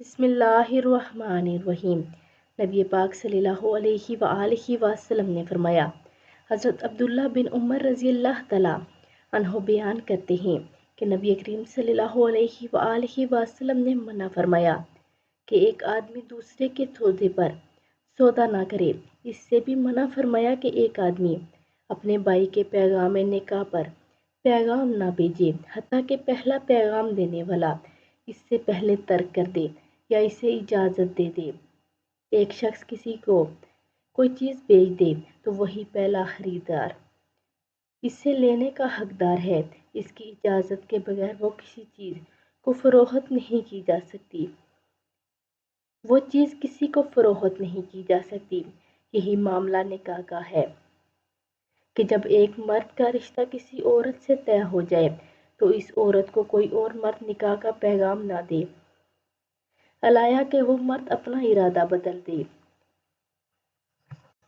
بسم اللہ الرحمن الرحیم۔ نبی پاک صلی اللہ علیہ وآلہ وسلم نے فرمایا، حضرت عبداللہ بن عمر رضی اللہ تعالیٰ عنہ بیان کرتے ہیں کہ نبی کریم صلی اللہ علیہ وآلہ وسلم نے منع فرمایا کہ ایک آدمی دوسرے کے سودے پر سودا نہ کرے۔ اس سے بھی منع فرمایا کہ ایک آدمی اپنے بھائی کے پیغام نکاح پر پیغام نہ بھیجے حتیٰ کہ پہلا پیغام دینے والا اس سے پہلے ترک کر دے یا اسے اجازت دے دے۔ ایک شخص کسی کو کوئی چیز بیچ دے تو وہی پہلا خریدار اسے لینے کا حقدار ہے۔ اس کی اجازت کے بغیر وہ کسی چیز کو فروخت نہیں کی جا سکتی۔ یہی معاملہ نکاح کا ہے کہ جب ایک مرد کا رشتہ کسی عورت سے طے ہو جائے تو اس عورت کو کوئی اور مرد نکاح کا پیغام نہ دے، الا کہ وہ مرد اپنا ارادہ بدل دے۔